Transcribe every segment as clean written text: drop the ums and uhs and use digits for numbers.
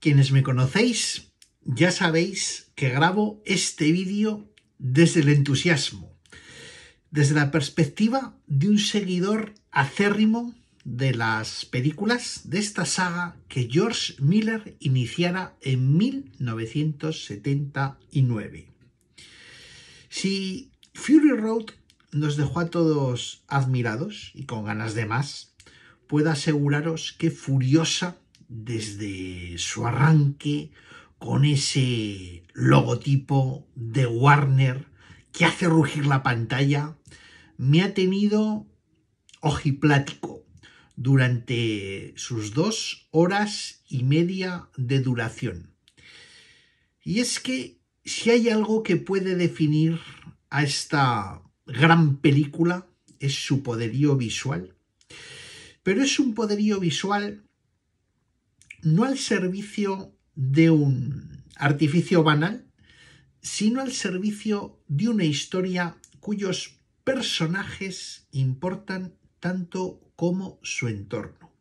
Quienes me conocéis ya sabéis que grabo este vídeo desde el entusiasmo, desde la perspectiva de un seguidor acérrimo de las películas de esta saga que George Miller iniciara en 1979. Si Fury Road nos dejó a todos admirados y con ganas de más, puedo aseguraros que Furiosa, desde su arranque, con ese logotipo de Warner que hace rugir la pantalla, me ha tenido ojiplático durante sus 2 horas y media de duración. Y es que si hay algo que puede definir a esta gran película es su poderío visual, pero es un poderío visual no al servicio de un artificio banal, sino al servicio de una historia cuyos personajes importan tanto como su entorno,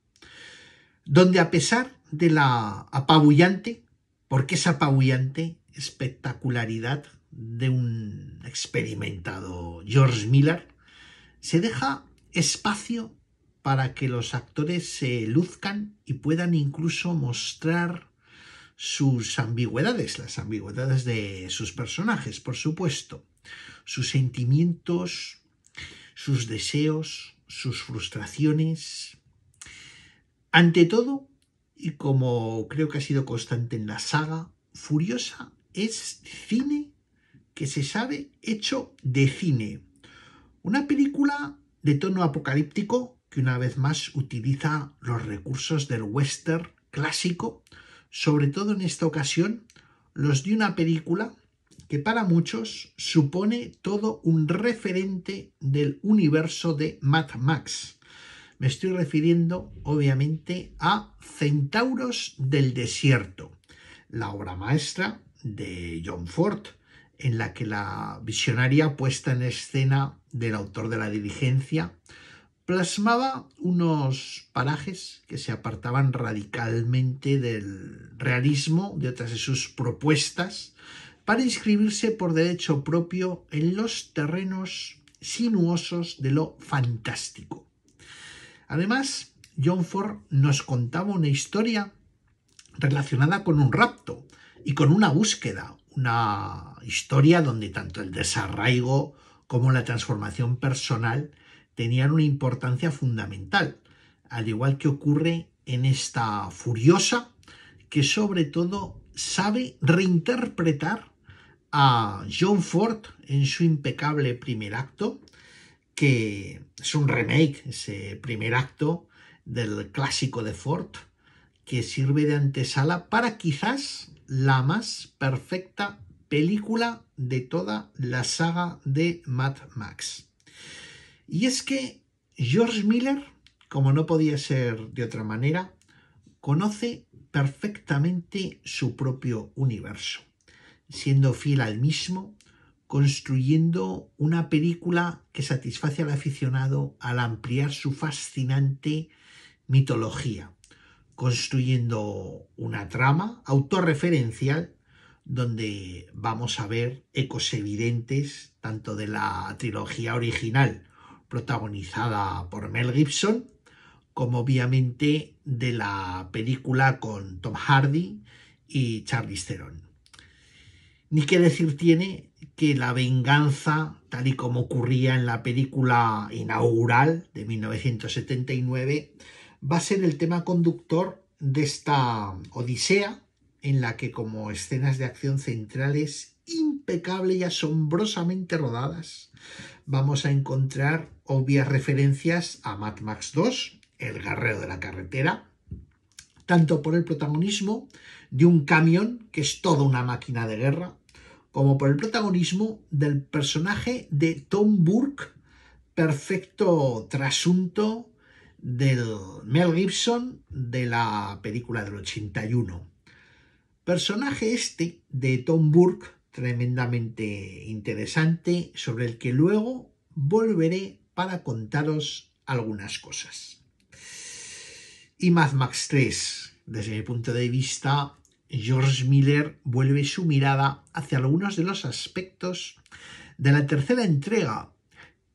donde a pesar de la apabullante, porque es apabullante, espectacularidad de un experimentado George Miller, se deja espacio para que los actores se luzcan y puedan incluso mostrar sus ambigüedades, las ambigüedades de sus personajes, por supuesto, sus sentimientos, sus deseos, sus frustraciones. Ante todo, y como creo que ha sido constante en la saga, Furiosa es cine que se sabe hecho de cine. Una película de tono apocalíptico que una vez más utiliza los recursos del western clásico, sobre todo en esta ocasión los de una película que para muchos supone todo un referente del universo de Mad Max. Me estoy refiriendo obviamente a Centauros del Desierto, la obra maestra de John Ford, en la que la visionaria puesta en escena del autor de La Diligencia plasmaba unos parajes que se apartaban radicalmente del realismo de otras de sus propuestas para inscribirse por derecho propio en los terrenos sinuosos de lo fantástico. Además, John Ford nos contaba una historia relacionada con un rapto y con una búsqueda, una historia donde tanto el desarraigo como la transformación personal tenían una importancia fundamental, al igual que ocurre en esta Furiosa, que sobre todo sabe reinterpretar a John Ford en su impecable primer acto, que es un remake, ese primer acto del clásico de Ford, que sirve de antesala para quizás la más perfecta película de toda la saga de Mad Max. Y es que George Miller, como no podía ser de otra manera, conoce perfectamente su propio universo, siendo fiel al mismo, construyendo una película que satisface al aficionado al ampliar su fascinante mitología, construyendo una trama autorreferencial donde vamos a ver ecos evidentes tanto de la trilogía original protagonizada por Mel Gibson, como obviamente de la película con Tom Hardy y Charlize Theron. Ni qué decir tiene que la venganza, tal y como ocurría en la película inaugural de 1979, va a ser el tema conductor de esta odisea, en la que como escenas de acción centrales impecable y asombrosamente rodadas, vamos a encontrar obvias referencias a Mad Max 2, El guerrero de la carretera, tanto por el protagonismo de un camión, que es toda una máquina de guerra, como por el protagonismo del personaje de Tom Burke, perfecto trasunto del Mel Gibson de la película del 81. Personaje este de Tom Burke tremendamente interesante, sobre el que luego volveré para contaros algunas cosas. Y Mad Max 3, desde mi punto de vista, George Miller vuelve su mirada hacia algunos de los aspectos de la tercera entrega,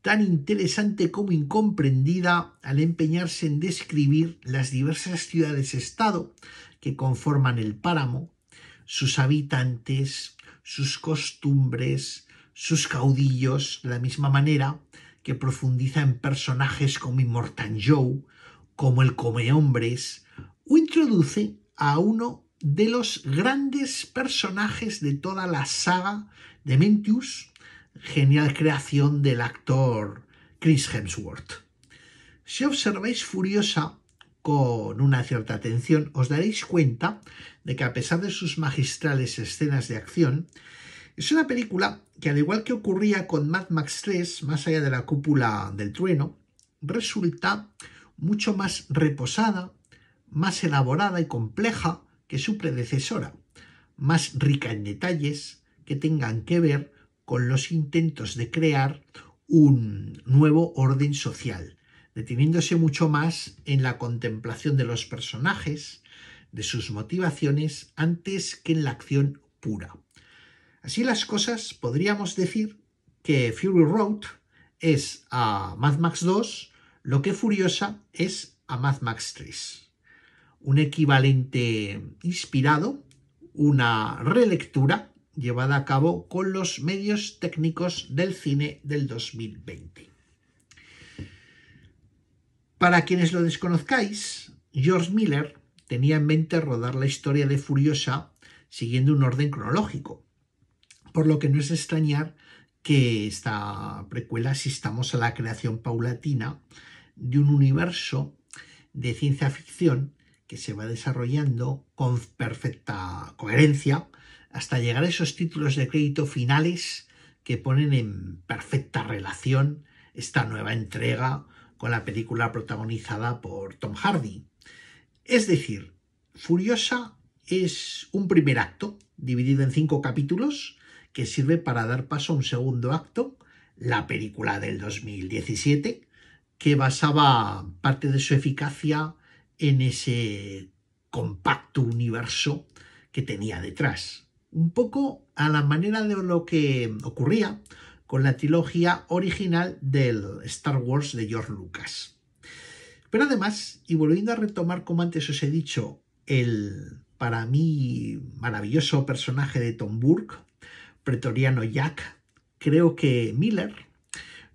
tan interesante como incomprendida, al empeñarse en describir las diversas ciudades-estado que conforman el páramo, sus habitantes, sus costumbres, sus caudillos, de la misma manera que profundiza en personajes como Immortan Joe, como el Comehombres, o introduce a uno de los grandes personajes de toda la saga de Mentius, genial creación del actor Chris Hemsworth. Si observáis Furiosa con una cierta atención, os daréis cuenta de que, a pesar de sus magistrales escenas de acción, es una película que, al igual que ocurría con Mad Max 3, más allá de la cúpula del trueno, resulta mucho más reposada, más elaborada y compleja que su predecesora, más rica en detalles que tengan que ver con los intentos de crear un nuevo orden social, deteniéndose mucho más en la contemplación de los personajes, de sus motivaciones, antes que en la acción pura. Así las cosas, podríamos decir que Fury Road es a Mad Max 2 lo que Furiosa es a Mad Max 3. Un equivalente inspirado, una relectura llevada a cabo con los medios técnicos del cine del 2020. Para quienes lo desconozcáis, George Miller tenía en mente rodar la historia de Furiosa siguiendo un orden cronológico, por lo que no es de extrañar que esta precuela asistamos a la creación paulatina de un universo de ciencia ficción que se va desarrollando con perfecta coherencia hasta llegar a esos títulos de crédito finales que ponen en perfecta relación esta nueva entrega con la película protagonizada por Tom Hardy. Es decir, Furiosa es un primer acto dividido en 5 capítulos que sirve para dar paso a un segundo acto, la película del 2017, que basaba parte de su eficacia en ese compacto universo que tenía detrás. Un poco a la manera de lo que ocurría con la trilogía original del Star Wars de George Lucas. Pero además, y volviendo a retomar, como antes os he dicho, el para mí maravilloso personaje de Tom Burke, Pretoriano Jack, creo que Miller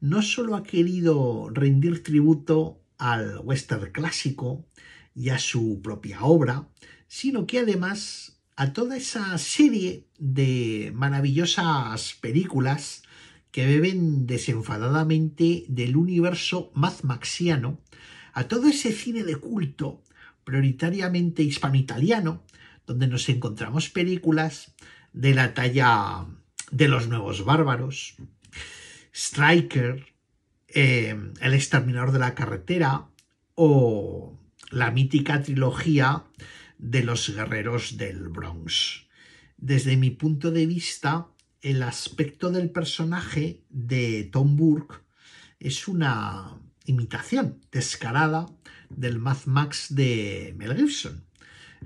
no solo ha querido rendir tributo al western clásico y a su propia obra, sino que además a toda esa serie de maravillosas películas que beben desenfadadamente del universo Mad Maxiano, a todo ese cine de culto prioritariamente hispano-italiano, donde nos encontramos películas de la talla de Los Nuevos Bárbaros, Striker, El Exterminador de la Carretera o la mítica trilogía de Los Guerreros del Bronx. Desde mi punto de vista, el aspecto del personaje de Tom Burke es una imitación descarada del Mad Max de Mel Gibson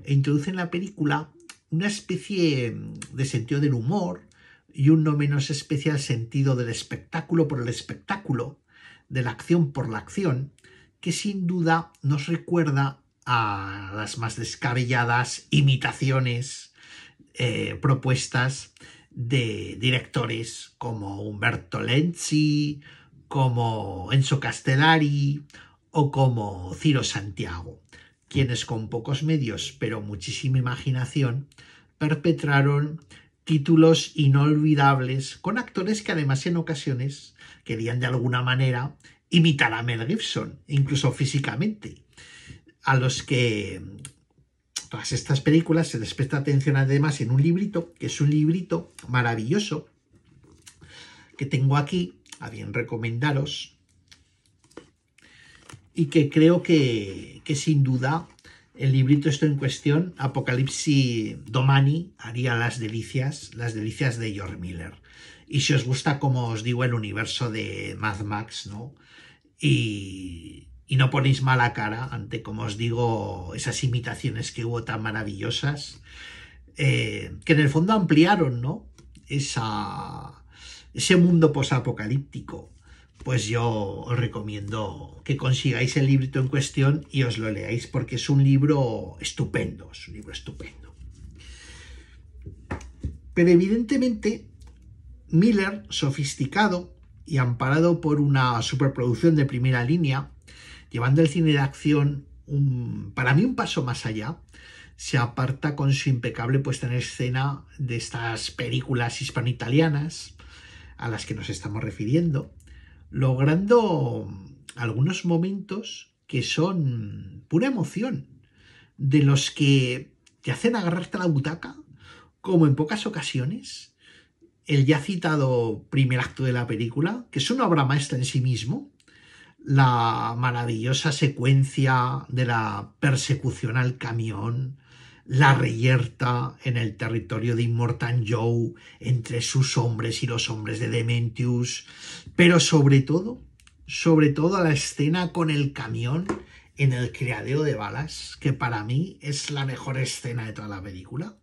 e introduce en la película una especie de sentido del humor y un no menos especial sentido del espectáculo por el espectáculo, de la acción por la acción, que sin duda nos recuerda a las más descabelladas imitaciones propuestas de directores como Umberto Lenzi, como Enzo Castellari o como Ciro Santiago, quienes con pocos medios pero muchísima imaginación perpetraron títulos inolvidables con actores que además en ocasiones querían de alguna manera imitar a Mel Gibson, incluso físicamente, a los que todas estas películas se les presta atención además en un librito, que es un librito maravilloso que tengo aquí a bien recomendaros y que creo que sin duda el librito esto en cuestión, Apocalipsis Domani, haría las delicias de George Miller. Y si os gusta, como os digo, el universo de Mad Max, ¿no? Y no ponéis mala cara ante, como os digo, esas imitaciones que hubo tan maravillosas, que en el fondo ampliaron, ¿no? Ese mundo posapocalíptico. Pues yo os recomiendo que consigáis el librito en cuestión y os lo leáis, porque es un libro estupendo, es un libro estupendo. Pero evidentemente Miller, sofisticado y amparado por una superproducción de primera línea, llevando el cine de acción para mí un paso más allá, se aparta con su impecable puesta en escena de estas películas hispano-italianas a las que nos estamos refiriendo, logrando algunos momentos que son pura emoción, de los que te hacen agarrarte a la butaca, como en pocas ocasiones. El ya citado primer acto de la película, que es una obra maestra en sí mismo, la maravillosa secuencia de la persecución al camión, la reyerta en el territorio de Immortan Joe entre sus hombres y los hombres de Dementius, pero sobre todo la escena con el camión en el criadero de balas, que para mí es la mejor escena de toda la película,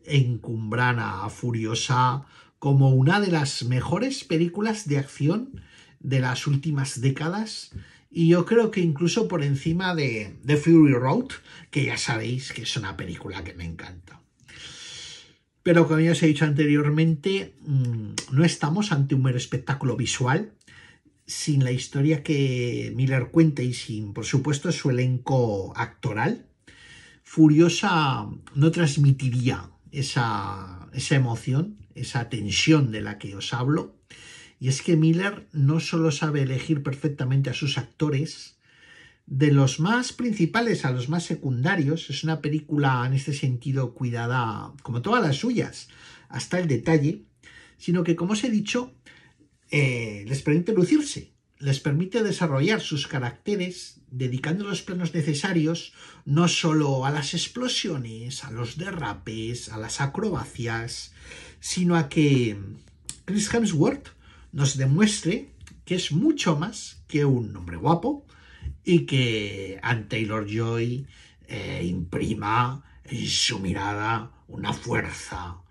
encumbrana, furiosa, como una de las mejores películas de acción de las últimas décadas, y yo creo que incluso por encima de Fury Road, que ya sabéis que es una película que me encanta. Pero como ya os he dicho anteriormente, no estamos ante un mero espectáculo visual, sin la historia que Miller cuenta y sin, por supuesto, su elenco actoral. Furiosa no transmitiría esa emoción, esa tensión de la que os hablo. Y es que Miller no solo sabe elegir perfectamente a sus actores, de los más principales a los más secundarios, es una película en este sentido cuidada, como todas las suyas, hasta el detalle, sino que, como os he dicho, les permite lucirse, les permite desarrollar sus caracteres, dedicando los planos necesarios no solo a las explosiones, a los derrapes, a las acrobacias, sino a que Chris Hemsworth nos demuestre que es mucho más que un hombre guapo y que Anya Taylor-Joy imprima en su mirada una fuerza,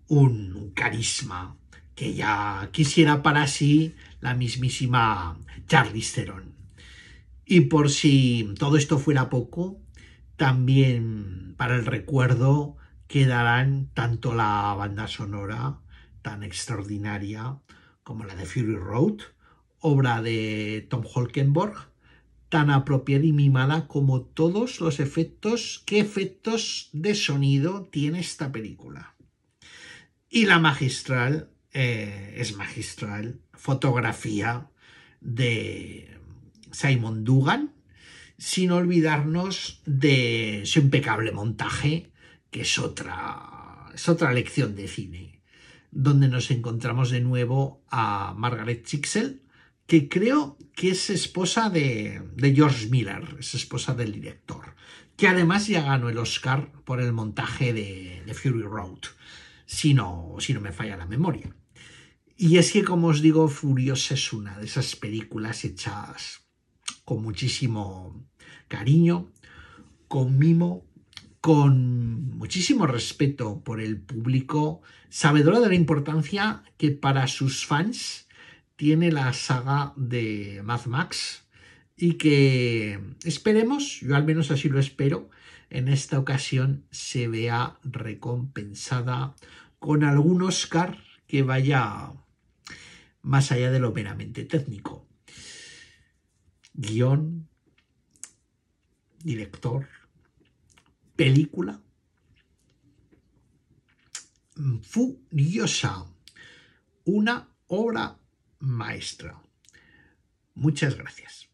un carisma que ya quisiera para sí la mismísima Charlize Theron. Y por si todo esto fuera poco, también para el recuerdo quedarán tanto la banda sonora tan extraordinaria como la de Fury Road, obra de Tom Holkenborg, tan apropiada y mimada como todos los efectos. ¿Qué efectos de sonido tiene esta película? Y la magistral, es magistral, fotografía de Simon Dugan, sin olvidarnos de su impecable montaje, que es otra lección de cine, donde nos encontramos de nuevo a Margaret Chixel, que creo que es esposa de George Miller, es esposa del director, que además ya ganó el Oscar por el montaje de Fury Road, si no me falla la memoria. Y es que, como os digo, Furiosa es una de esas películas hechas con muchísimo cariño, con mimo, con muchísimo respeto por el público, sabedora de la importancia que para sus fans tiene la saga de Mad Max, y que esperemos, yo al menos así lo espero, en esta ocasión se vea recompensada con algún Oscar que vaya más allá de lo meramente técnico. Guión, director, película. Furiosa, una obra maestra. Muchas gracias.